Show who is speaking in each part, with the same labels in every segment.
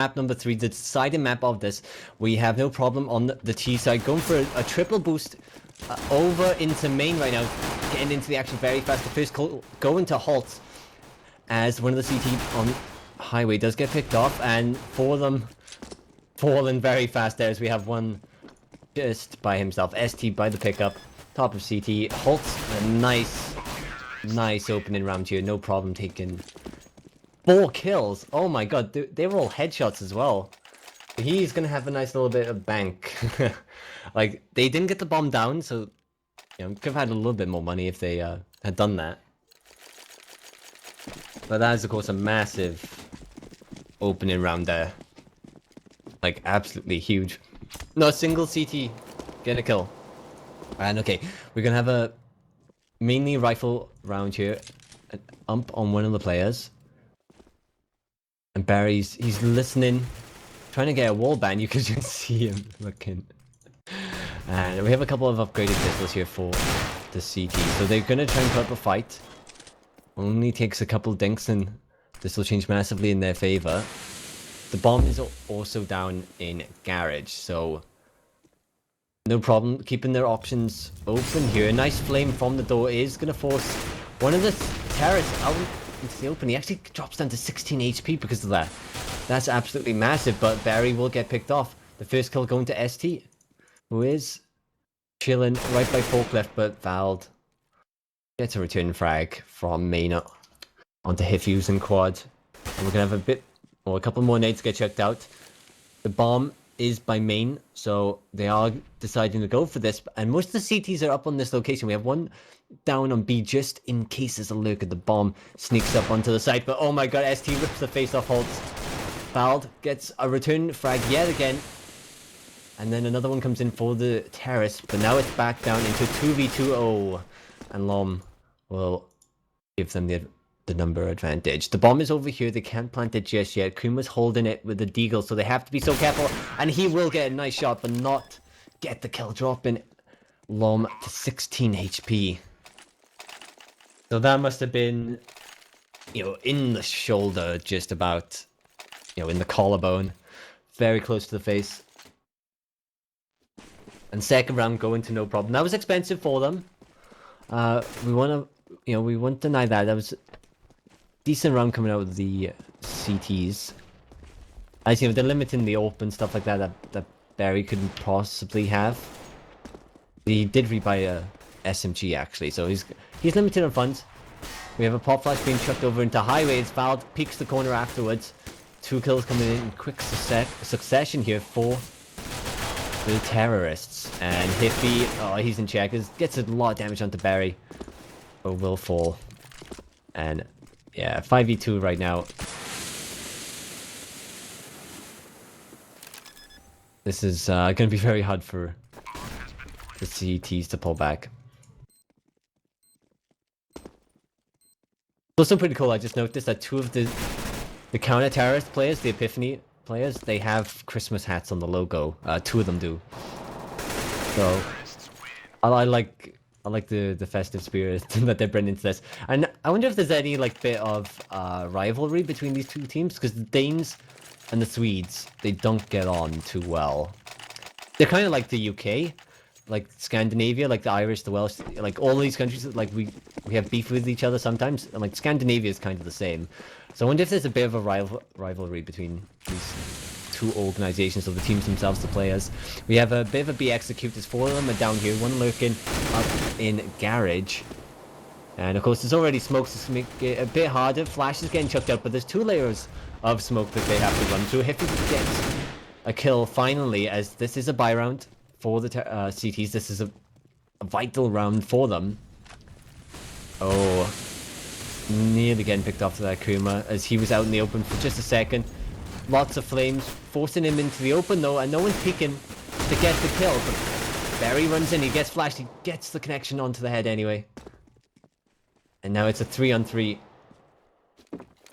Speaker 1: map number 3, the deciding map of this. We have no problem on the T side, going for a triple boost over into main right now, getting into the action very fast. The first call going to halt as one of the CT on highway does get picked off, and for them falling very fast there as we have one just by himself. ST by the pickup, top of CT, halts a nice opening round here, no problem taking 4 kills. Oh my god, they were all headshots as well. He's gonna have a nice little bit of bank. Like, they didn't get the bomb down, so you know, could have had a little bit more money if they had done that. But that is, of course, a massive opening round there. Like, absolutely huge. No, single CT get a kill. And okay, we're gonna have a mainly rifle round here. An ump on one of the players. And Barry's, he's listening, trying to get a wall ban. You can just see him looking. And we have a couple of upgraded pistols here for the CT. So they're gonna try and put up a fight. Only takes a couple dinks and this will change massively in their favor. The bomb is also down in garage, so no problem keeping their options open here. A nice flame from the door is gonna force one of the terrorists out into the open. He actually drops down to 16 HP because of that. That's absolutely massive, but Barry will get picked off. The first kill going to ST, who is chilling right by forklift, but Vald gets a return frag from main onto Hifuse and quad. And we're gonna have a couple more nades get checked out. The bomb is by main, so they are deciding to go for this. And most of the CTs are up on this location. We have one down on B just in case there's a lurk at the bomb. Sneaks up onto the site, but oh my god, ST rips the face off Holtz. Vald gets a return frag yet again. And then another one comes in for the terrace, but now it's back down into 2v2-0. And Lom will give them the number advantage. The bomb is over here. They can't plant it just yet. Kuma's holding it with the deagle, so they have to be so careful. And he will get a nice shot, but not get the kill, dropping Lom to 16 HP. So that must have been, you know, in the shoulder, just about, you know, in the collarbone. Very close to the face. And second round going to no problem. That was expensive for them. We want to, you know, we won't deny that. That was decent round coming out of the CTs. As you know, they're limiting the open stuff like that Barry couldn't possibly have. He did rebuy a SMG actually, so he's limited on funds. We have a pop flash being chucked over into highway. It's Vald peeks the corner afterwards. 2 kills coming in quick succession here for the terrorists. And Hiffy, oh, he's in check. Gets a lot of damage onto Barry, but will fall. And yeah, 5v2 right now. This is going to be very hard for the CTs to pull back. Also pretty cool, I just noticed that 2 of the counter-terrorist players, the Epiphany players, they have Christmas hats on the logo. 2 of them do. So I like the festive spirit that they're bringing into this. And I wonder if there's any like bit of rivalry between these 2 teams, because the Danes and the Swedes, they don't get on too well. They're kind of like the UK, like Scandinavia, like the Irish, the Welsh, like all these countries, like we have beef with each other sometimes. And like Scandinavia is kind of the same. So I wonder if there's a bit of a rivalry between these 2 organizations, of the teams themselves, the players. We have a bit of a B execute. There's 4 of them are down here, 1 lurking up in garage. And of course there's already smokes to make it a bit harder. Flash is getting chucked out, but there's 2 layers of smoke that they have to run through. Hiffy gets a kill finally, as this is a buy round for the CTs. This is a vital round for them. Oh, nearly getting picked off to that Kuma as he was out in the open for just a second. Lots of flames forcing him into the open though, and no one's peeking to get the kill. But Barry runs in, he gets flashed, he gets the connection onto the head anyway. And now it's a 3-on-3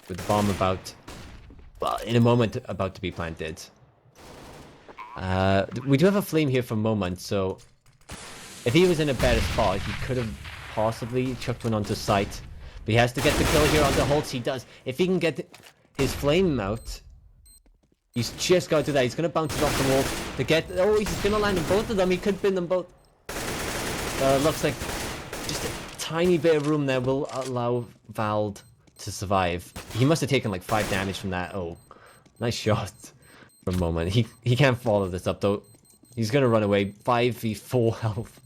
Speaker 1: with the bomb about, well, in a moment about to be planted. We do have a flame here for Moment, so if he was in a better spot, he could have possibly chucked one onto site. But he has to get the kill here onto Holtz. He does. If he can get his flame out, He's just got to do that. He's going to bounce it off the wall to get... Oh, he's going to land on both of them. He could bin them both. Looks like just a tiny bit of room there will allow Vald to survive. He must have taken like 5 damage from that. Oh, nice shot for a moment. He can't follow this up though. He's going to run away. 5v4 health.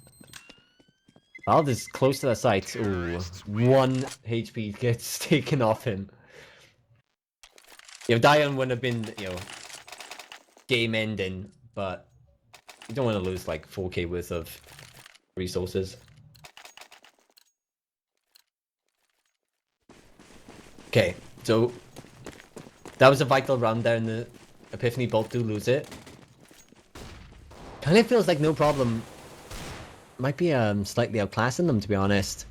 Speaker 1: Vald is close to that site. Ooh, 1 HP gets taken off him. Dion wouldn't have been, game ending, but you don't want to lose like 4k worth of resources. Okay, so that was a vital round there in the Epiphany. Both do lose it. Kind of feels like no problem. Might be slightly outclassing them, to be honest.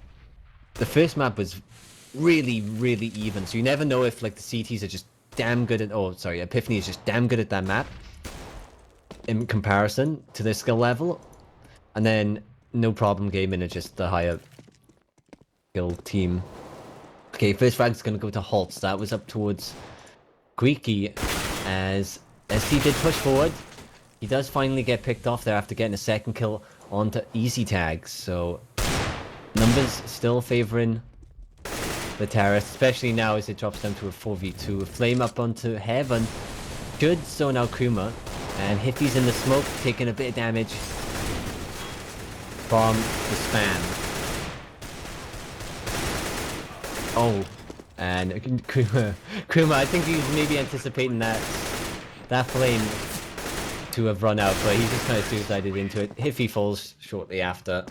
Speaker 1: The first map was really, really even, so you never know if like the CTs are just damn good at... Oh, sorry, Epiphany is just damn good at that map in comparison to their skill level. And then no problem gaming is just the higher skill team. Okay, first frag's gonna go to Holtz. That was up towards Greeky as ST did push forward. He does finally get picked off there after getting a second kill onto easy tags. So numbers still favoring the terrace, especially now as it drops down to a 4v2. A flame up onto heaven. Should zone out Kuma. And Hippie's in the smoke, taking a bit of damage from the spam. Oh, and Kuma, I think he's maybe anticipating that flame to have run out, but he's just kind of suicided into it. Hiffy falls shortly after.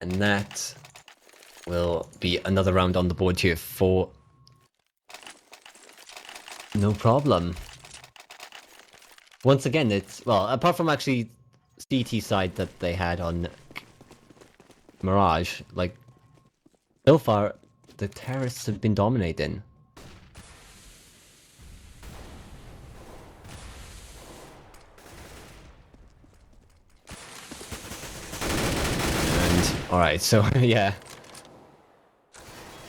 Speaker 1: And that will be another round on the board here for no problem. Once again, it's, well, apart from actually CT side that they had on Mirage, like, so far, the terrorists have been dominating. And, alright, so, yeah.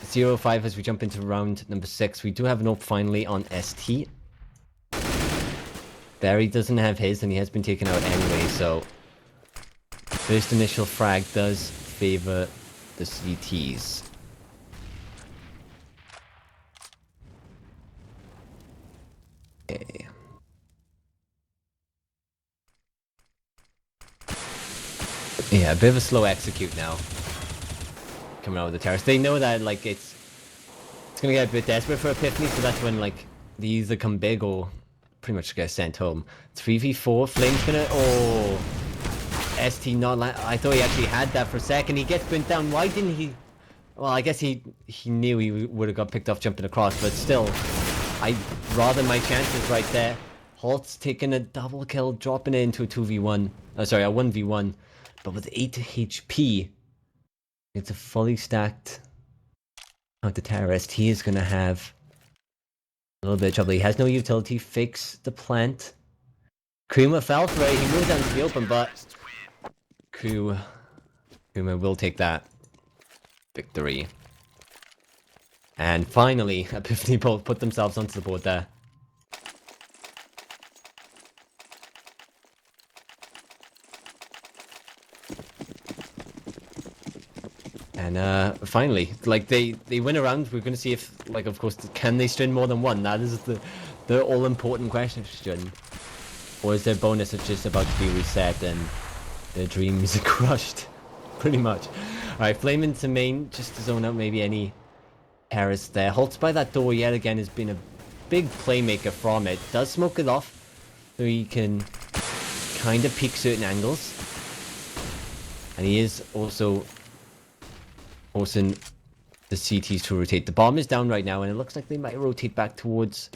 Speaker 1: 0-5 as we jump into round number 6. We do have an AWP finally on ST. Barry doesn't have his, and he has been taken out anyway, so... First initial frag does favor the CTs. Okay. Yeah, a bit of a slow execute now. Coming out with the terrace. They know that, like, it's gonna get a bit desperate for Epiphany, so that's when, like, they either come big or pretty much get sent home. 3v4, Flame's gonna... Oh! ST not land... I thought he actually had that for a second. He gets burnt down. Why didn't he... Well, I guess he knew he would have got picked off jumping across, but still, I rather my chances right there. Holt's taking a double kill, dropping it into a 2v1. Oh, sorry, a 1v1. But with 8 HP, it's a fully stacked counter-terrorist. He is going to have a little bit of trouble. He has no utility. Fakes the plant. Kuma fell for it. He moved down to the open, but Kuma will take that victory. And finally, Epiphany both put themselves onto the board there. And finally, like they win a round. We're gonna see if, like, of course, can they string more than one? That is the all important question. Or is their bonus just about to be reset and their dreams are crushed? Pretty much. Alright, Flame into main, just to zone out maybe any terrorists there. Halts by that door yet again has been a big playmaker from it. Does smoke it off, so he can kind of peek certain angles. And he is also forcing the CTs to rotate. The bomb is down right now, and it looks like they might rotate back towards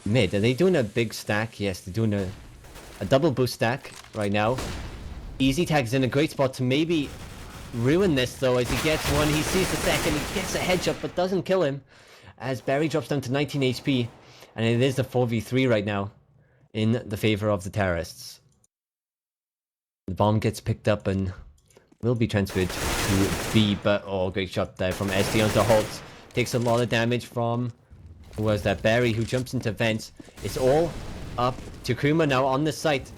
Speaker 1: mid. Are they doing a big stack? Yes, they're doing a double boost stack right now. Easy Tag's in a great spot to maybe ruin this, though, as he gets one. He sees the second, he gets a headshot, but doesn't kill him, as Barry drops down to 19 HP, and it is a 4v3 right now in the favor of the terrorists. The bomb gets picked up and will be transferred to B, but oh, great shot there from SD onto Holtz. Takes a lot of damage from Who was that? Barry, who jumps into vents. It's all up to Kuma now on the site.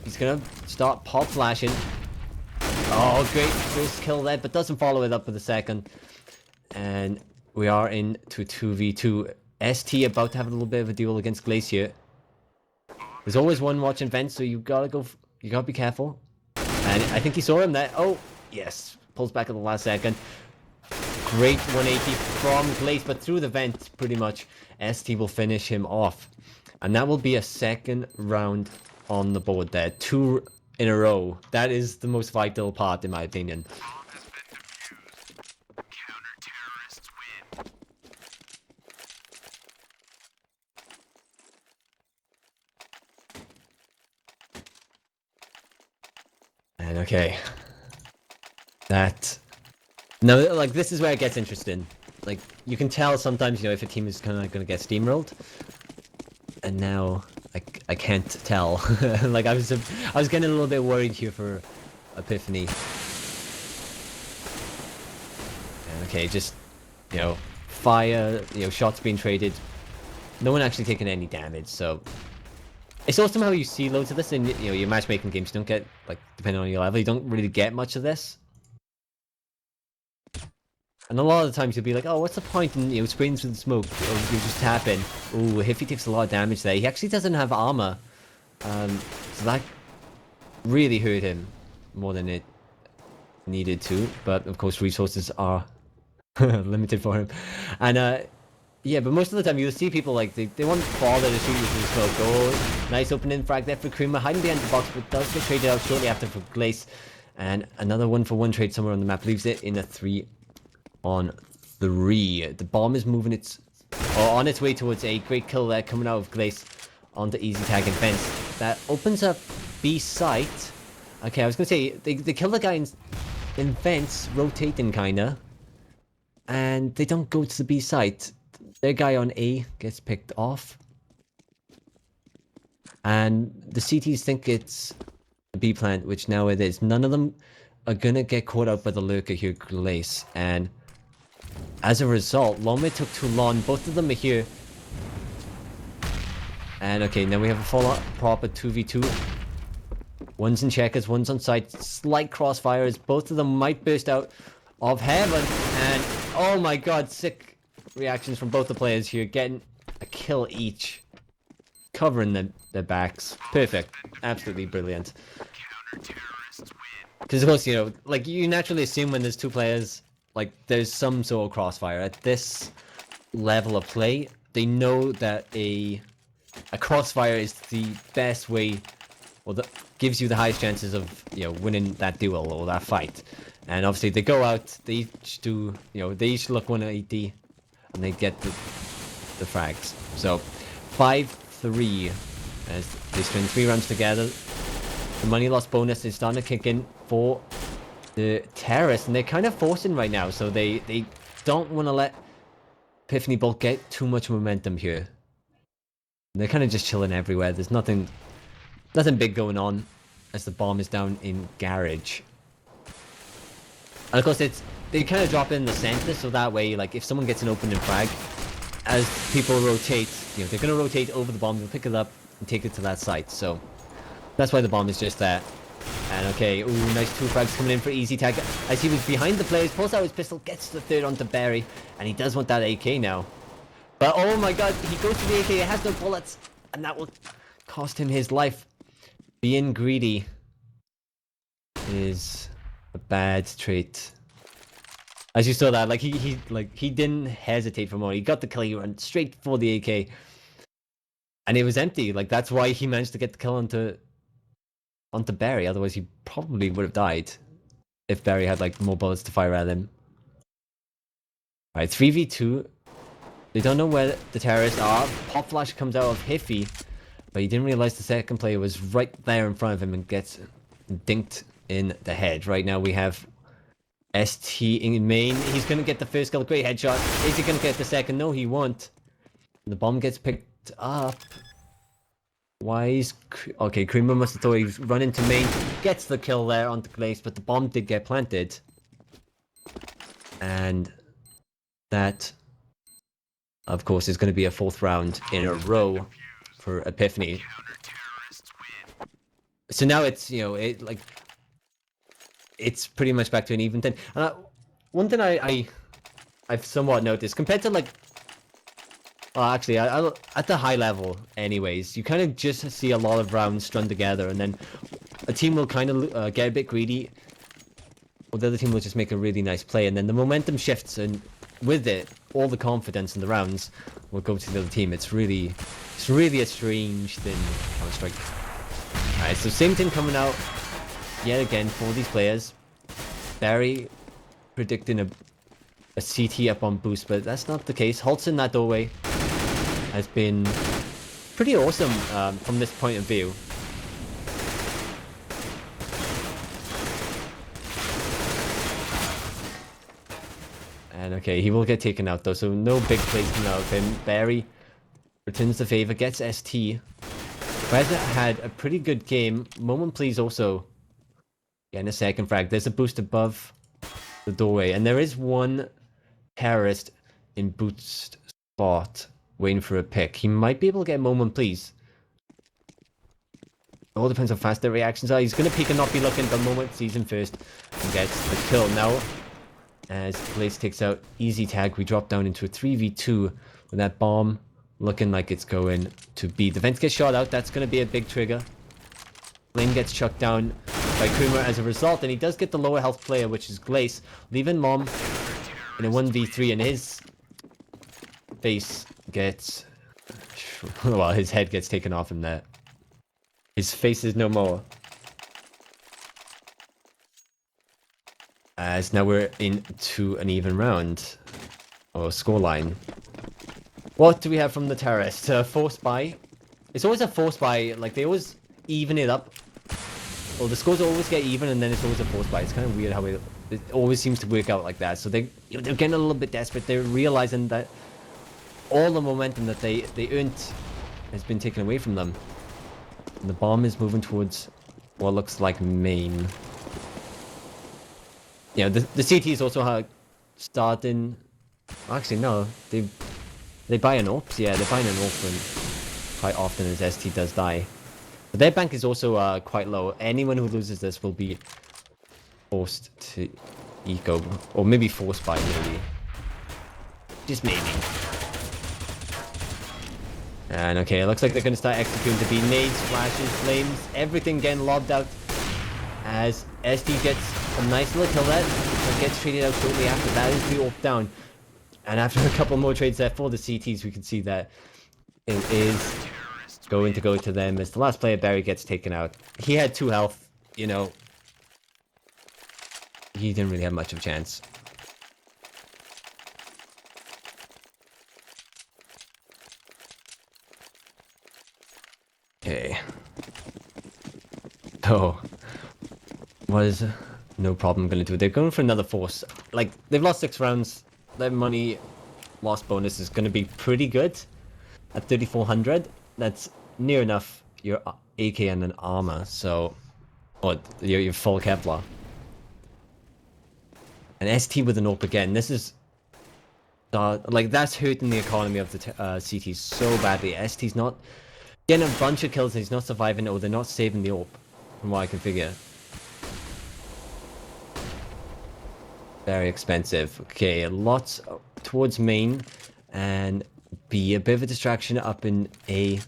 Speaker 1: He's gonna start pop flashing. Oh, great first kill there, but doesn't follow it up with a second. And we are into 2v2. ST about to have a little bit of a duel against Glacier. There's always one watching vents, so you gotta be careful. And I think he saw him there. Oh, yes. Pulls back at the last second. Great 180 from Glace, but through the vent, pretty much. ST will finish him off. And that will be a second round on the board there. 2 in a row. That is the most vital part, in my opinion. And okay. No, like, this is where it gets interesting. Like, you can tell sometimes, you know, if a team is kind of like going to get steamrolled. And now, I can't tell. Like, I was getting a little bit worried here for Epiphany. And okay, just, you know, fire, you know, shots being traded. No one actually taking any damage, so... It's awesome how you see loads of this in, you know, your matchmaking games. You don't get, like, depending on your level, you don't really get much of this. And a lot of the times you'll be like, oh, what's the point in, you know, spraying through the smoke? Or you just tap in. Ooh, Hiffy takes a lot of damage there. He actually doesn't have armor. So that really hurt him more than it needed to. But, of course, resources are limited for him. And, yeah, but most of the time you'll see people, like, they won't bother to shoot you through the smoke. Oh, nice opening frag there for Kruma. Hiding behind the box, but does get traded out shortly after for Glace. And another 1-for-1 trade somewhere on the map. Leaves it in a 3-on-3. The bomb is moving on its way towards A. Great kill there coming out of Glace onto easy tag and fence. That opens up B site. Okay, I was gonna say they kill the guy in fence, rotating kinda, and they don't go to the B site. Their guy on A gets picked off, and the CTs think it's the B plant, which now it is. None of them are gonna get caught out by the lurker here, Glace, and as a result, Longmay took too long. Both of them are here. And okay, now we have a full proper 2v2. One's in checkers, one's on site. Slight crossfires. Both of them might burst out of heaven. And oh my god, sick reactions from both the players here. Getting a kill each. Covering their backs. Perfect. Absolutely brilliant. Because of course, you know, like you naturally assume when there's two players, like there's some sort of crossfire. At this level of play, they know that a crossfire is the best way, or that gives you the highest chances of, you know, winning that duel or that fight. And obviously they go out, they each do, you know, they each look 180 and they get the frags. So 5-3 as they string 3 rounds together. The money loss bonus is starting to kick in for the terrorists, and they're kind of forcing right now, so they don't want to let Epiphany Bolt get too much momentum here. And they're kind of just chilling everywhere. There's nothing big going on as the bomb is down in garage. And of course they kind of drop in the center, so that way, like, if someone gets an opening frag, as people rotate, you know, they're going to rotate over the bomb, they'll pick it up and take it to that site. So that's why the bomb is just there. And okay, ooh, nice 2 frags coming in for easy tag. As he was behind the players, pulls out his pistol, gets the third onto Barry, and he does want that AK now. But oh my god, he goes to the AK, it has no bullets, and that will cost him his life. Being greedy is a bad trait. As you saw that, like he didn't hesitate for a moment. He got the kill, he went straight for the AK. And it was empty. Like, that's why he managed to get the kill onto Barry. Otherwise he probably would have died if Barry had like more bullets to fire at him. Alright, 3v2. They don't know where the terrorists are. Pop flash comes out of Hiffy, but he didn't realize the second player was right there in front of him and gets dinked in the head. Right now we have ST in main. He's gonna get the first kill. Great headshot. Is he gonna get the second? No, he won't. The bomb gets picked up. Why is... Okay, Creamer must have thought he was running to main. Gets the kill there onto Glace, but the bomb did get planted. And that of course, is going to be a 4th round in a row for Epiphany. So now it's, you know, it's pretty much back to an even thing. One thing I've somewhat noticed compared to like, well, actually, at the high level, anyways, you kind of just see a lot of rounds strung together, and then a team will kind of get a bit greedy, or the other team will just make a really nice play, and then the momentum shifts, and with it, all the confidence in the rounds will go to the other team. It's really a strange thing, Counter-Strike. Alright, so same thing coming out yet again for these players. Barry predicting a CT up on boost, but that's not the case. Halts in that doorway has been pretty awesome from this point of view. And okay, he will get taken out though, so no big plays coming out of him. Barry returns the favor, gets ST. Reza had a pretty good game. Moment please also getting a second frag. There's a boost above the doorway, and there is one terrorist in boost spot waiting for a pick. He might be able to get a moment please. It all depends how fast their reactions are. He's going to peek and not be looking, but moment sees him first and gets the kill. Now, as Blaze takes out easy tag, we drop down into a 3v2 with that bomb looking like it's going to be. The vent gets shot out. That's going to be a big trigger. Lane gets chucked down by Kuma as a result, and he does get the lower health player, which is Glace, leaving Mom in a 1v3, and his face gets... well, his head gets taken off him there. His face is no more. As now we're into an even round. Or scoreline. What do we have from the terrorist? Force buy. It's always a force buy. Like, they always even it up. Well, the scores always get even, and then it's always a force buy. It's kind of weird how it always seems to work out like that. So they're getting a little bit desperate. They're realizing that all the momentum that they earned has been taken away from them. And the bomb is moving towards what looks like main. Yeah, the CT is also starting... Actually, no. They buy an AWP. Yeah, they're buying an AWP quite often as ST does die. But their bank is also quite low. Anyone who loses this will be forced to eco. Or maybe forced by, maybe. Just maybe. And okay, it looks like they're going to start executing the B. Nades, flashes, flames, everything getting lobbed out. As SD gets a nice little kill there, but gets traded out shortly after. That is the AWP down. And after a couple more trades there for the CTs, we can see that it is going to go to them as the last player, Barry, gets taken out. He had 2 health, you know. He didn't really have much of a chance. Okay. Oh. What is no problem going to do? They're going for another force. Like, they've lost 6 rounds. Their money loss bonus is going to be pretty good. At 3,400. That's near enough your AK and an armor. So, or your full Kevlar. And ST with an AWP again. This is... like, that's hurting the economy of the CT so badly. ST's not getting a bunch of kills and he's not surviving, or they're not saving the AWP. From what I can figure. Very expensive. Okay, lots towards main and B. A bit of a distraction up in A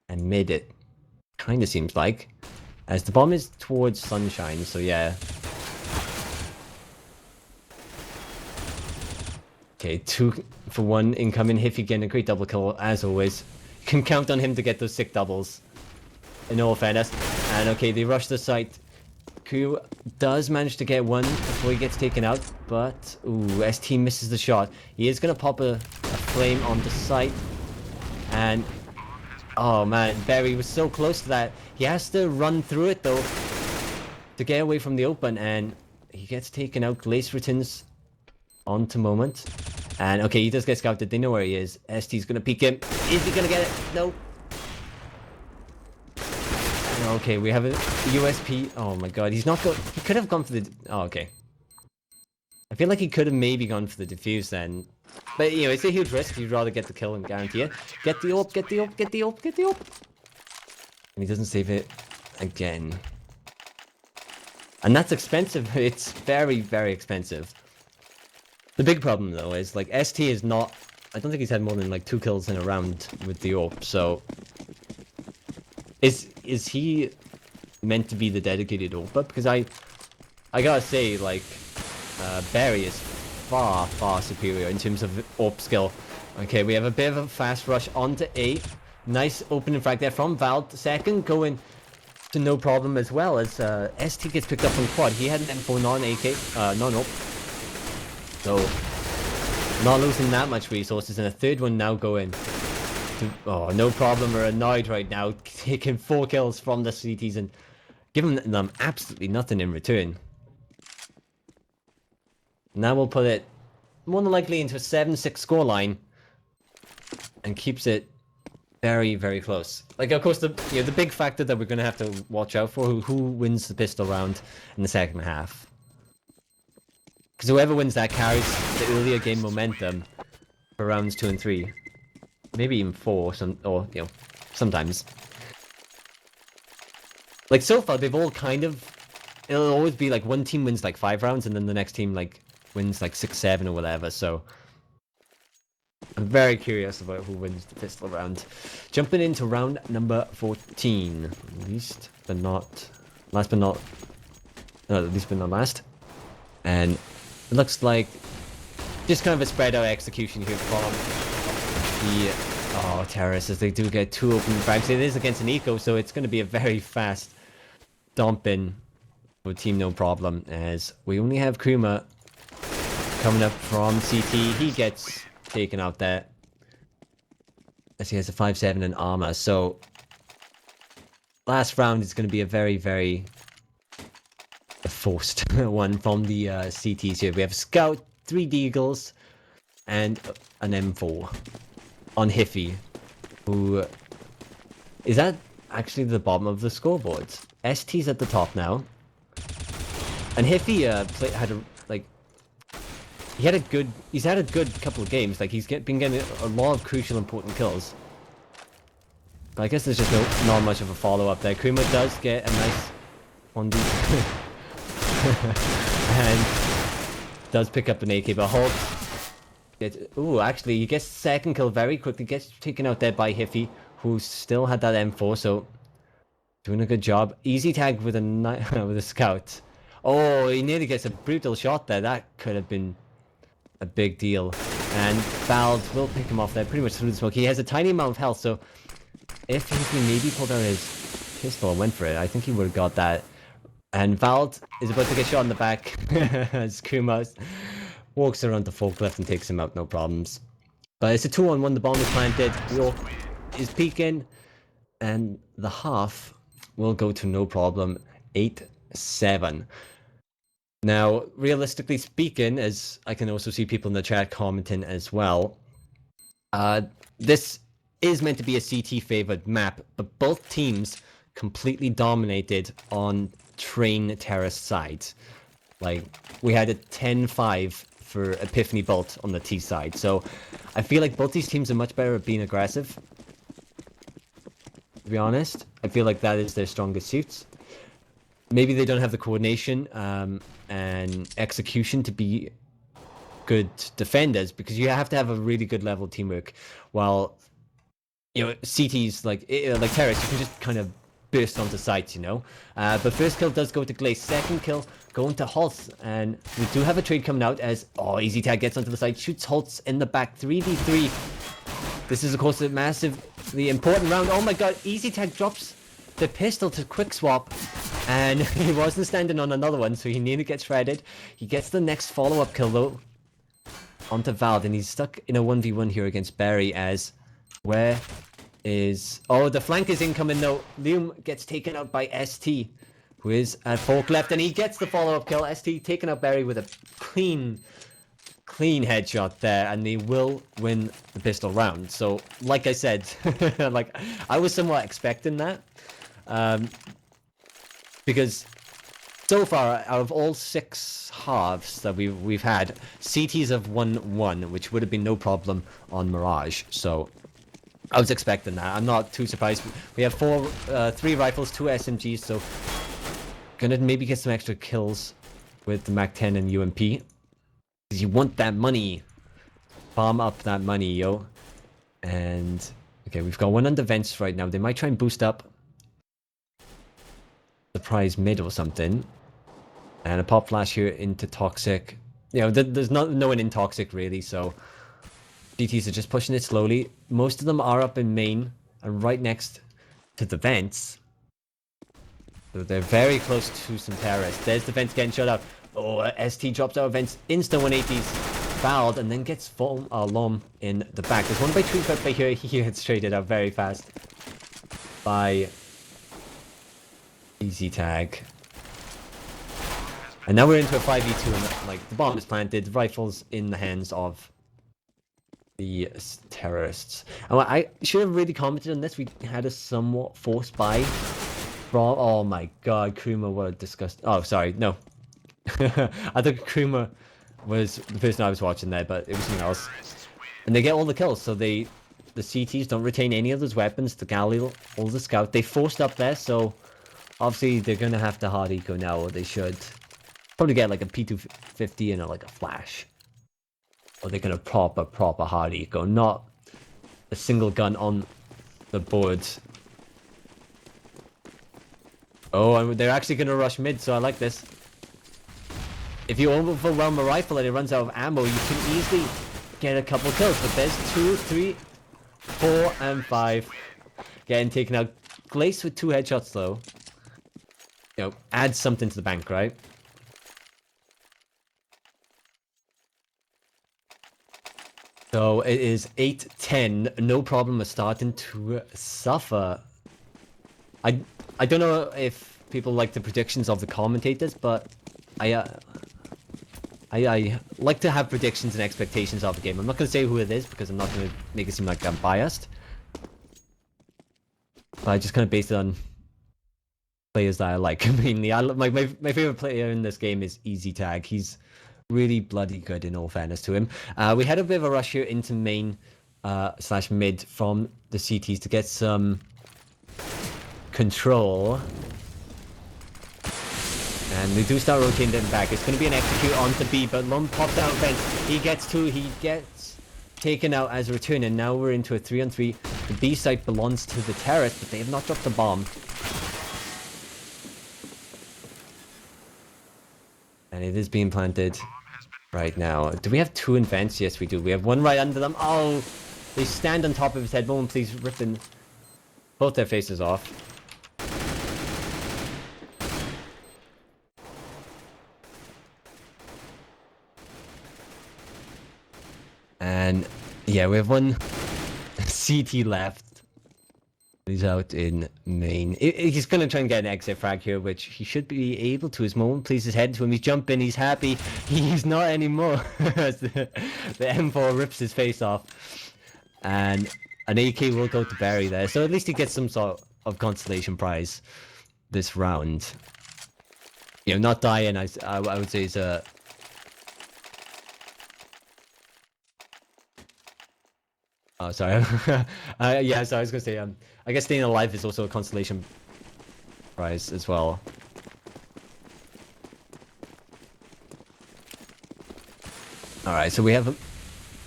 Speaker 1: and mid, it kind of seems like. As the bomb is towards Sunshine, so yeah. Okay, 2 for 1 incoming. Hiffy getting a great double kill as always. You can count on him to get those sick doubles. In all fairness. And okay, they rush the site. Ku does manage to get one before he gets taken out, but ooh, ST misses the shot. He is gonna pop a flame on the site, and oh man, Barry was so close to that. He has to run through it though to get away from the open, and he gets taken out. Glace returns onto Moment, and okay, he does get scouted. They know where he is. ST's gonna peek him. Is he gonna get it? No. Okay, we have a USP. Oh my god, he's not go. He could have gone for the. Oh, okay. I feel like he could have maybe gone for the defuse then. But, you know, it's a huge risk. You'd rather get the kill and guarantee it. Get the AWP, get the AWP, get the AWP, get the AWP. And he doesn't save it again. And that's expensive. It's very, very expensive. The big problem, though, is, like, ST is not... I don't think he's had more than, like, 2 kills in a round with the AWP, so... Is he meant to be the dedicated AWPer? Because I gotta say, like, Barry is far, far superior in terms of AWP skill. Okay, we have a bit of a fast rush onto A. Nice opening frag there from Val. Second going to no problem as well as ST gets picked up on quad. He had an M4 non-AK, non-AWP. So, not losing that much resources. And a third one now going to, oh, no problem or annoyed right now. Taking 4 kills from the CTs and giving them absolutely nothing in return. Now we'll put it more than likely into a 7-6 scoreline and keeps it very, very close. Like, of course, the big factor that we're going to have to watch out for, who wins the pistol round in the second half. Because whoever wins that carries the earlier game momentum for rounds 2 and 3. Maybe even 4, sometimes. Like, so far, they've all kind of... It'll always be, like, one team wins, like, 5 rounds, and then the next team, like, wins, like, 6, 7 or whatever, so... I'm very curious about who wins the pistol round. Jumping into round number 14. Least but not last. And it looks like just kind of a spread out execution here from the terrorists, as they do get 2 open frags. It is against an eco, so it's going to be a very fast dumping for Team No Problem, as we only have Kuma coming up from CT. He gets taken out there as he has a 5-7 in armor. So last round is going to be a very, very forced one from the CTs here. We have a Scout, 3 Deagles, and an M4 on Hiffy, who is at actually the bottom of the scoreboard. ST's at the top now, and Hiffy he's had a good couple of games. Like, he's been getting a lot of crucial, important kills. But I guess there's just not much of a follow-up there. Kuma does get a nice 1D. And does pick up an AK, but Hulk actually, he gets second kill very quickly. Gets taken out there by Hiffy, who still had that M4, so doing a good job. Easy tag with a Scout. Oh, he nearly gets a brutal shot there. That could have been a big deal. And Vald will pick him off there pretty much through the smoke. He has a tiny amount of health, so if he maybe pulled out his pistol and went for it, I think he would have got that. And Vald is about to get shot in the back as Kuma walks around the forklift and takes him out, no problems. But it's a 2-on-1, the bomb is planted, York is peeking, and the half will go to no problem, 8-7. Now, realistically speaking, as I can also see people in the chat commenting as well, this is meant to be a CT favored map, but both teams completely dominated on train terrace side. Like, we had a 10-5 for Epiphany Bolt on the T side, so I feel like both these teams are much better at being aggressive. To be honest, I feel like that is their strongest suits. Maybe they don't have the coordination and execution to be good defenders, because you have to have a really good level of teamwork. While, you know, CTs like terrace, you can just kind of burst onto sites, you know. But first kill does go to Glaze. Second kill going to Holtz, and we do have a trade coming out as Easy Tag gets onto the side, shoots Holtz in the back. 3v3. This is of course a massively important round. Oh my god, Easy Tag drops the pistol to quick swap, and he wasn't standing on another one, so he nearly gets shredded. He gets the next follow-up kill though onto Vald, and he's stuck in a 1v1 here against Barry. As where is the flank is incoming though. Liam gets taken out by ST, who is at fork left, and he gets the follow-up kill. ST taking out Barry with a clean headshot there, and they will win the pistol round. So like I said, like, I was somewhat expecting that, because So far, out of all 6 halves that we've had, CTs have won 1, which would have been no problem on Mirage. So I was expecting that. I'm not too surprised. We have 3 rifles, 2 SMGs, so gonna maybe get some extra kills with the MAC-10 and UMP. Because you want that money. Bomb up that money, yo. And okay, we've got 1 on the vents right now. They might try and boost up. Surprise mid or something. And a pop flash here into Toxic. You know, there's no one in Toxic really, so GTs are just pushing it slowly. Most of them are up in main and right next to the vents. So they're very close to some terrorists. There's the vents getting shut out. Oh, ST drops out of vents. Insta 180s. Fouled and then gets full Lom in the back. There's one by tree, but by here he gets traded out very fast by easy tag. And now we're into a 5v2 and like the bomb is planted, rifles in the hands of the terrorists. And I should have really commented on this. We had a somewhat forced buy from, oh my god, Kruma, what a disgust. Oh, sorry, no. I thought Kruma was the person I was watching there, but it was something else. And they get all the kills, so the CTs don't retain any of those weapons, the Galil, all the scout. They forced up there, so obviously they're gonna have to hard eco now, or they should. Probably get like a P250 and like a flash. Or they're gonna proper hard eco, not a single gun on the board. Oh, and they're actually gonna rush mid, so I like this. If you overwhelm a rifle and it runs out of ammo, you can easily get a couple kills. But there's 2, 3, 4, and 5 getting taken out. Glace with 2 headshots though. You know, adds something to the bank, right? So it is 8-10. No problem is starting to suffer. I don't know if people like the predictions of the commentators, but I like to have predictions and expectations of the game. I'm not going to say who it is because I'm not going to make it seem like I'm biased. But I just kind of base it on players that I like. Mainly, my favorite player in this game is Easy Tag. He's really bloody good in all fairness to him. We had a bit of a rush here into main / mid from the CTs to get some control. And they do start rotating them back. It's going to be an execute onto B, but Lum popped out fence. He gets 2. He gets taken out as a return, and now we're into a 3-on-3. The B site belongs to the terrorist, but they have not dropped the bomb. And it is being planted right now. Do we have 2 in vents? Yes, we do. We have 1 right under them. Oh, they stand on top of his head. Bone, please, ripping both their faces off. And yeah, we have 1 CT left. He's out in main. He's going to try and get an exit frag here, which he should be able to. His moment pleases head to him. He's jumping. He's happy. He's not anymore. The M4 rips his face off. And an AK will go to Barry there. So at least he gets some sort of consolation prize this round. You know, not dying, I would say is a... Oh, sorry. Yeah, so I was going to say, I guess staying alive is also a consolation prize as well. Alright, so we have a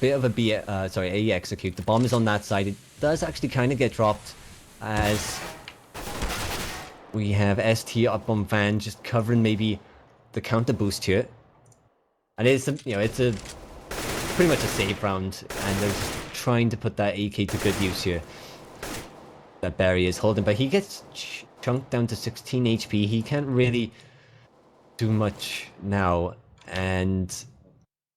Speaker 1: bit of a AE execute. The bomb is on that side. It does actually kind of get dropped as we have ST up on Van just covering maybe the counter boost here. And it's a pretty much a safe round, and they're just trying to put that AK to good use here. That Barry is holding, but he gets chunked down to 16 HP. He can't really do much now, and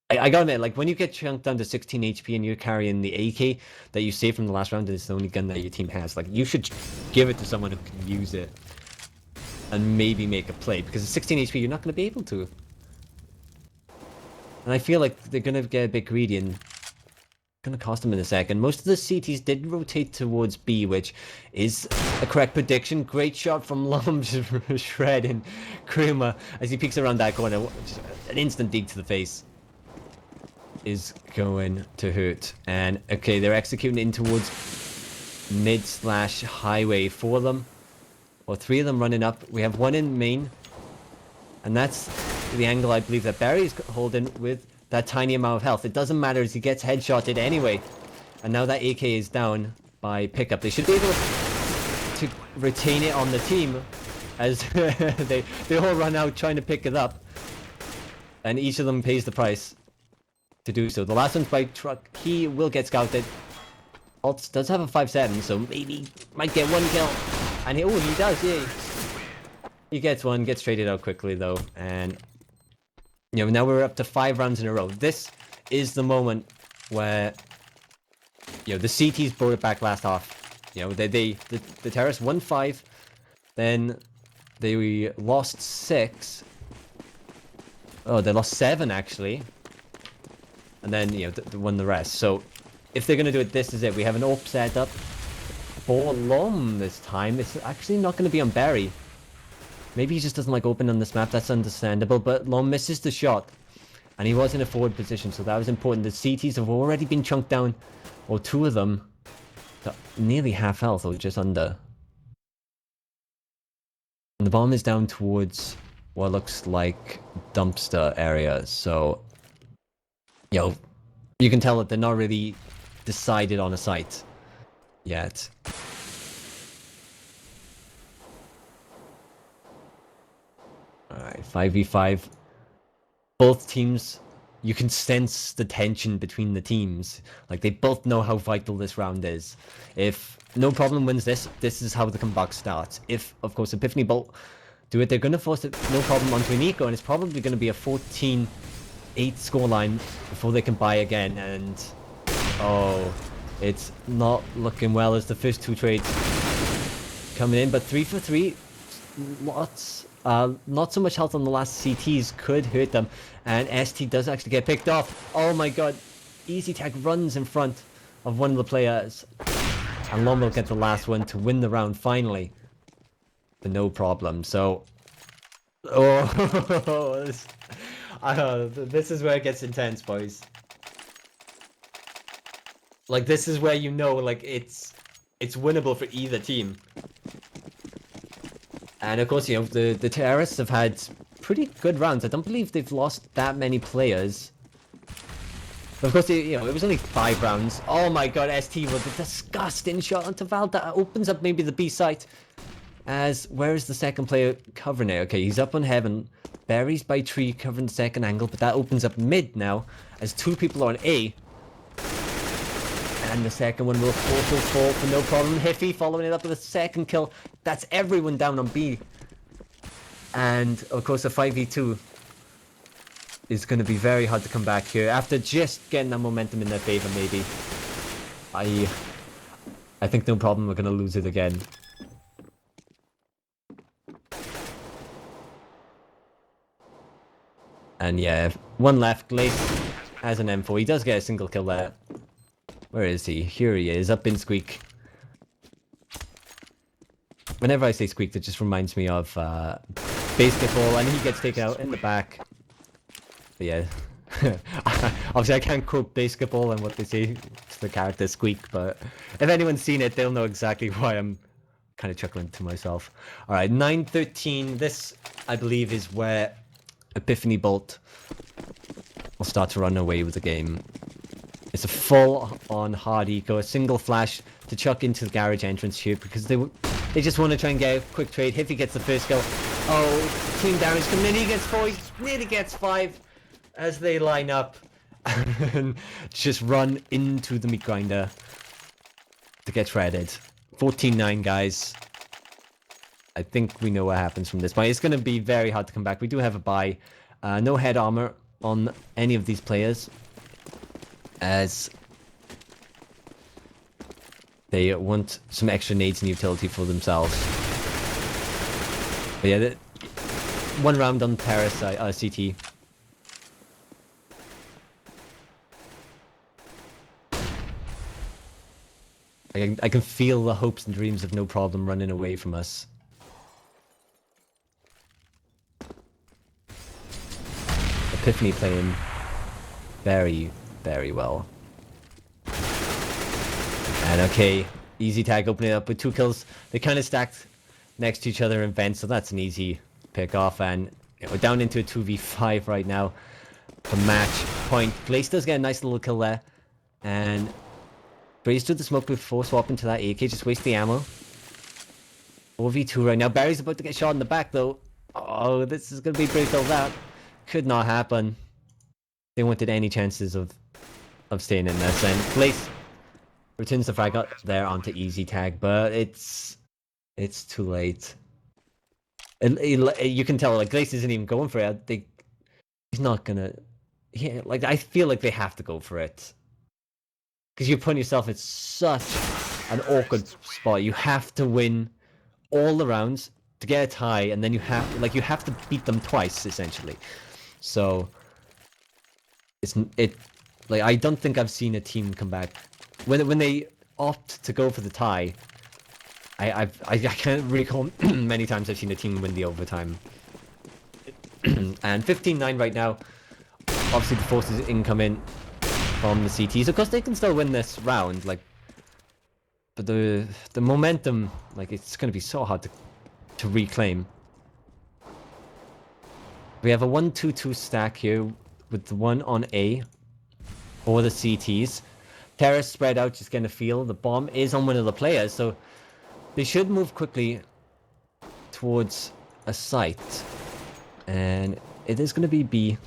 Speaker 1: I gotta admit, like, when you get chunked down to 16 HP and you're carrying the AK that you saved from the last round and it's the only gun that your team has, like, you should give it to someone who can use it and maybe make a play, because at 16 HP you're not going to be able to. And I feel like they're going to get a bit greedy and gonna cost them in a second. Most of the CTs did rotate towards B, which is a correct prediction. Great shot from Lom, shredding Kruma as he peeks around that corner. Just an instant dig to the face is going to hurt. And okay, they're executing in towards mid/highway. 4 of them, or 3 of them running up. We have 1 in main, and that's the angle I believe that Barry's holding with that tiny amount of health. It doesn't matter as he gets headshotted anyway. And now that AK is down by pickup, they should be able to retain it on the team as they all run out trying to pick it up. And each of them pays the price to do so. The last one's by truck. He will get scouted. Alt does have a 5-7, so maybe might get 1 kill. And he does, yeah. He gets 1, gets traded out quickly though, and you know, now we're up to 5 rounds in a row. This is the moment where, you know, the CTs brought it back last half. You know, the terrorists won 5, then they lost 6. Oh, they lost 7 actually, and then you know they won the rest. So if they're gonna do it, this is it. We have an AWP set up for Lom this time. It's actually not gonna be on Barry. Maybe he just doesn't like open on this map, that's understandable, but Lom misses the shot. And he was in a forward position, so that was important. The CTs have already been chunked down, or 2 of them, to nearly half health, or just under. And the bomb is down towards what looks like dumpster area, so, you know, you can tell that they're not really decided on a site yet. Alright, 5v5. Both teams, you can sense the tension between the teams. Like, they both know how vital this round is. If No Problem wins this, this is how the comeback starts. If, of course, Epiphany Bolt do it, they're going to force it, No Problem onto an eco, and it's probably going to be a 14-8 scoreline before they can buy again, and... oh, it's not looking well as the first 2 trades coming in, but 3 for 3, lots... not so much health on the last CTs could hurt them, and ST does actually get picked off. Oh my god, Easy Tech runs in front of one of the players, and Lom will get the last one to win the round finally. The No Problem. So, oh, this is where it gets intense, boys. Like, this is where you know, like, it's winnable for either team. And of course, you know, the terrorists have had pretty good rounds. I don't believe they've lost that many players. But of course, you know, it was only 5 rounds. Oh my god, ST with a disgusting shot onto Val. That opens up maybe the B site. As, where is the second player covering it? Okay, he's up on Heaven. Berries by tree covering the second angle, but that opens up mid now, as 2 people are on A. And the second one will also fall for No Problem. Hiffy following it up with a second kill. That's everyone down on B. And, of course, a 5v2 is going to be very hard to come back here. After just getting that momentum in their favor, maybe. I think No Problem we're going to lose it again. And yeah, 1 left. Glace has an M4. He does get a single kill there. Where is he? Here he is, up in Squeak. Whenever I say Squeak, that just reminds me of basketball, and he gets taken out in the back. But yeah, obviously I can't quote basketball and what they say to the character Squeak, but if anyone's seen it, they'll know exactly why I'm kind of chuckling to myself. Alright, 9-13. This, I believe, is where Epiphany Bolt will start to run away with the game. It's a full-on hard eco, a single flash to chuck into the garage entrance here because they just want to try and get a quick trade. Hiffy gets the first kill. Oh, team damage coming in. He gets 4, he nearly gets 5 as they line up and just run into the meat grinder to get shredded. 14-9, guys. I think we know what happens from this point. It's going to be very hard to come back. We do have a buy. No head armor on any of these players, as they want some extra nades and utility for themselves. But yeah, 1 round on terrace, CT. I can feel the hopes and dreams of No Problem running away from us. Epiphany playing very, very well. And okay, easy tag opening up with 2 kills. They kind of stacked next to each other in vents, so that's an easy pick off. And we're down into a 2v5 right now. For match point. Glaze does get a nice little kill there. And Braze through the smoke before swapping to that AK, just waste the ammo. 4v2 right now. Barry's about to get shot in the back though. Oh, this is going to be pretty filled out. Could not happen. They wanted any chances of staying in this. And Glaze returns the frag up there onto easy tag, but it's too late. You can tell, like, Glaze isn't even going for it. He's not gonna... Yeah, like, I feel like they have to go for it. Because you're putting yourself in such an awkward spot. You have to win all the rounds to get a tie, and then you have to beat them twice, essentially. So, like, I don't think I've seen a team come back. When they opt to go for the tie, I can't recall many times I've seen a team win the overtime. And 15-9 right now. Obviously the forces incoming from the CTs. Of course they can still win this round, like, but the momentum, like, it's going to be so hard to reclaim. We have a 1-2-2 stack here with the one on A for the CTs. Terrorists spread out, just getting a feel. The bomb is on one of the players, so they should move quickly towards a site. And it is going to be B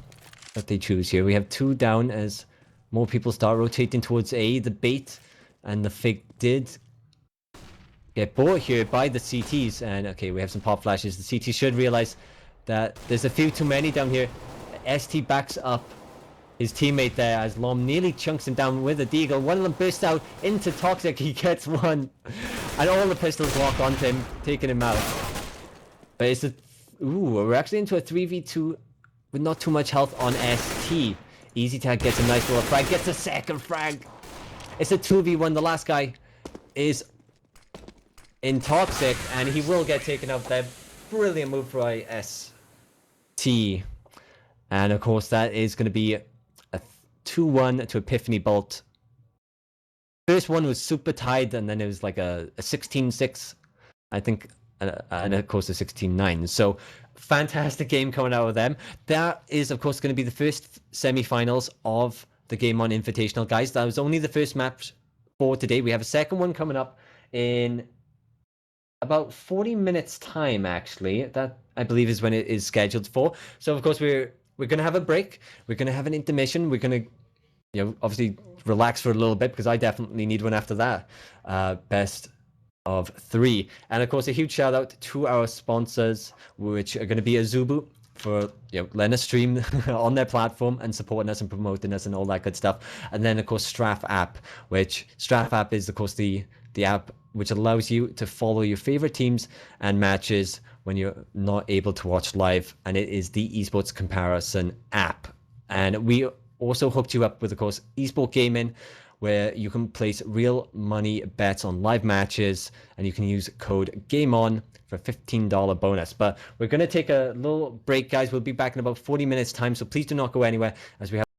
Speaker 1: that they choose here. We have 2 down as more people start rotating towards A. The bait and the fig did get bought here by the CTs. And okay, we have some pop flashes. The CTs should realize that there's a few too many down here. ST backs up his teammate there as Lom nearly chunks him down with a deagle. One of them bursts out into Toxic. He gets one. And all the pistols lock onto him, taking him out. But it's a... Ooh, we're actually into a 3v2 with not too much health on ST. Easy Tag gets a nice little frag, gets a second frag. It's a 2v1. The last guy is in Toxic, and he will get taken out there. Brilliant move by ST. And of course, that is going to be a 2-1 to Epiphany Bolt. First one was super tied, and then it was like a 16-6, I think. And of course a 16-9. So fantastic game coming out of them. That is of course going to be the first semi-finals of the game on Invitational, guys. That was only the first match for today. We have a second one coming up in about 40 minutes time, actually. That I believe is when it is scheduled for. So of course we're going to have a break. We're going to have an intermission. We're going to, you know, obviously relax for a little bit, because I definitely need one after that. Best of 3. And of course a huge shout out to our sponsors, which are going to be Azubu for, you know, letting us stream on their platform and supporting us and promoting us and all that good stuff. And then of course Straff app, which Straff app is of course the app which allows you to follow your favorite teams and matches when you're not able to watch live, and it is the esports comparison app. And we also hooked you up with, of course, esport gaming, where you can place real money bets on live matches, and you can use code GAMEON for a $15 bonus. But we're going to take a little break, guys. We'll be back in about 40 minutes time, so please do not go anywhere as we have